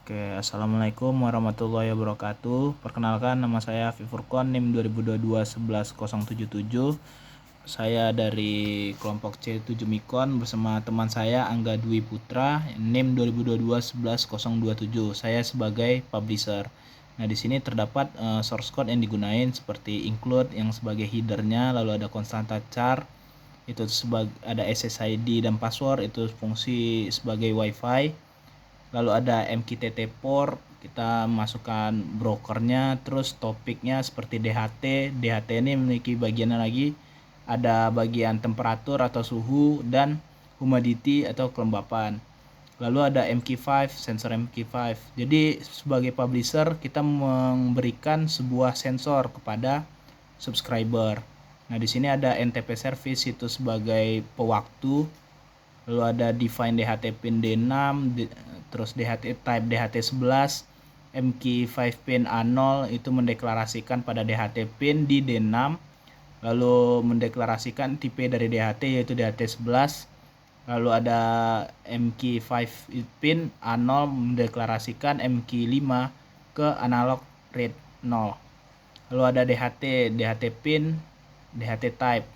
Oke, Assalamualaikum warahmatullahi wabarakatuh. Perkenalkan, nama saya Fifurkon, NIM 2022-11077. Saya dari kelompok C7 Mikon bersama teman saya Angga Dwi Putra, NIM 2022-11027. Saya sebagai publisher. Nah, di sini terdapat source code yang digunain seperti include yang sebagai headernya, lalu ada constanta char, itu sebagai ada SSID dan password, itu fungsi sebagai WiFi. Lalu ada MQTT port, kita masukkan brokernya, terus topiknya seperti DHT. DHT ini memiliki bagiannya lagi, ada bagian temperatur atau suhu dan humidity atau kelembapan. Lalu ada MQ5, sensor MQ5. Jadi sebagai publisher kita memberikan sebuah sensor kepada subscriber. Nah, di sini ada NTP service itu sebagai pewaktu. Lalu ada define DHT pin D6, terus DHT type DHT11, MQ5 pin A0 itu mendeklarasikan pada DHT pin di D6, lalu mendeklarasikan tipe dari DHT yaitu DHT11. Lalu ada MQ5 pin A0 mendeklarasikan MQ5 ke analog read 0. Lalu ada DHT pin, DHT type.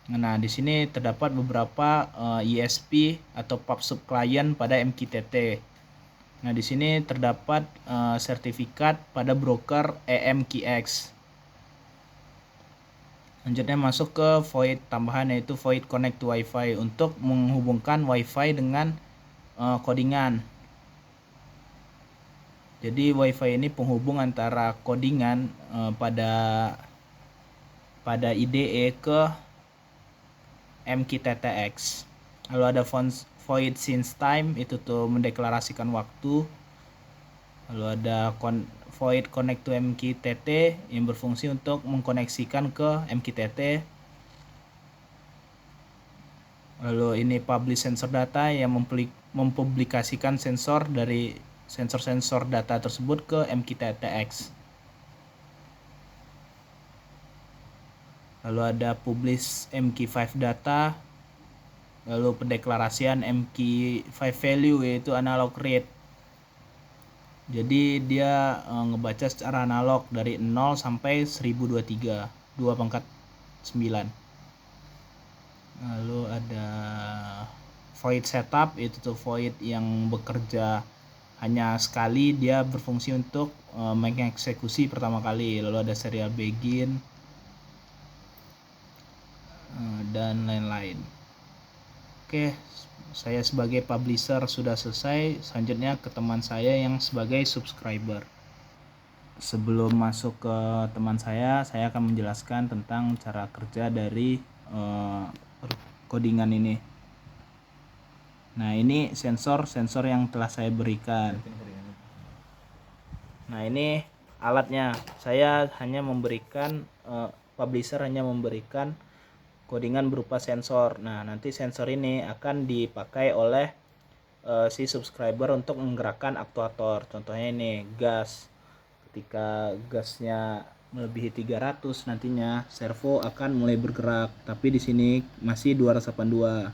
Nah, di sini terdapat beberapa ISP atau pub sub client pada MQTT. Nah, di sini terdapat sertifikat pada broker EMQX. Selanjutnya masuk ke void tambahan, yaitu void connect to Wi-Fi untuk menghubungkan Wi-Fi dengan codingan. Jadi Wi-Fi ini penghubung antara codingan pada IDE ke MQTTX. Lalu ada void since time, itu tuh mendeklarasikan waktu. Lalu ada void connect to MQTT yang berfungsi untuk mengkoneksikan ke MQTT. Lalu ini publish sensor data yang mempublikasikan sensor dari sensor-sensor data tersebut ke MQTTX. Lalu ada publish MQ5 data, lalu pendeklarasian MQ5 value yaitu analog read. Jadi dia ngebaca secara analog dari 0 sampai 1023, 2/9. Lalu ada void setup, itu tuh void yang bekerja hanya sekali, dia berfungsi untuk mengeksekusi pertama kali. Lalu ada serial begin dan lain-lain. Oke, saya sebagai publisher sudah selesai. Selanjutnya ke teman saya yang sebagai subscriber. Sebelum masuk ke teman saya akan menjelaskan tentang cara kerja dari codingan ini. Nah, ini sensor yang telah saya berikan. Nah, ini alatnya. Saya hanya memberikan publisher hanya memberikan codingan berupa sensor. Nah, nanti sensor ini akan dipakai oleh si subscriber untuk menggerakkan aktuator. Contohnya ini gas. Ketika gasnya melebihi 300, nantinya servo akan mulai bergerak. Tapi di sini masih 282.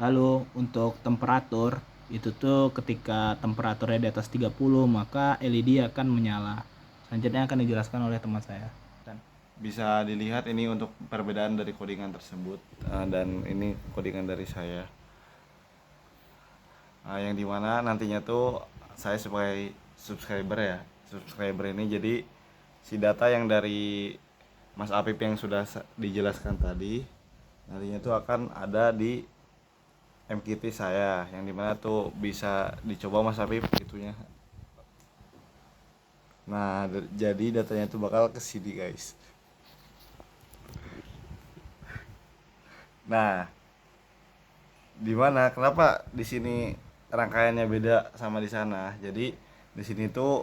Lalu untuk temperatur, itu tuh ketika temperaturnya di atas 30, maka LED akan menyala. Selanjutnya akan dijelaskan oleh teman saya. Bisa dilihat ini untuk perbedaan dari codingan tersebut, dan ini codingan dari saya, yang dimana nantinya tuh saya sebagai subscriber ini, jadi si data yang dari Mas Apip yang sudah dijelaskan tadi nantinya tuh akan ada di MQT saya, yang dimana tuh bisa dicoba Mas Apip itunya. Nah, jadi datanya tuh bakal ke sini guys. Nah, di mana kenapa di sini rangkaiannya beda sama di sana? Jadi di sini tuh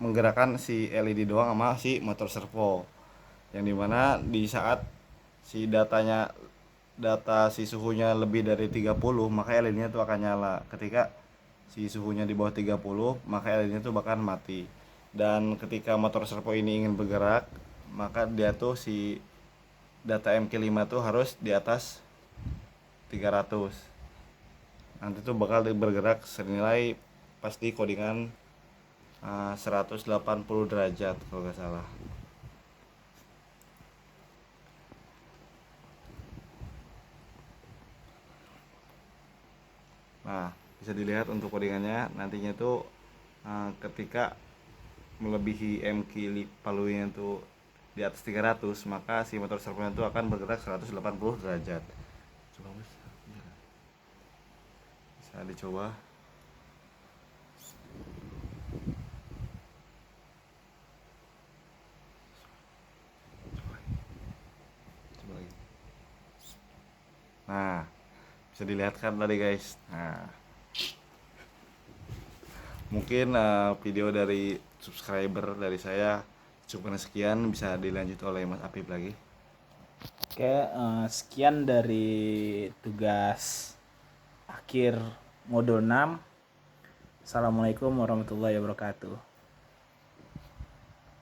menggerakkan si LED doang sama si motor servo. Yang dimana di saat si data si suhunya lebih dari 30, maka LED-nya tuh akan nyala. Ketika si suhunya di bawah 30, maka LED-nya tuh bakal mati. Dan ketika motor servo ini ingin bergerak, maka dia tuh si data MQ5 tuh harus di atas 300. Nanti tuh bakal bergerak senilai pasti codingan 180 derajat kalau nggak salah. Nah, bisa dilihat untuk codingannya nantinya tuh ketika melebihi palunya tuh di atas 300, maka si motor servonya itu akan bergerak 180 derajat. Coba bisa dicoba. Coba lagi. Nah, bisa dilihat kan tadi guys. Nah, mungkin video dari subscriber dari saya cukup sekian, bisa dilanjut oleh Mas Apip lagi. Oke, sekian dari tugas akhir modul 6. Assalamualaikum warahmatullahi wabarakatuh.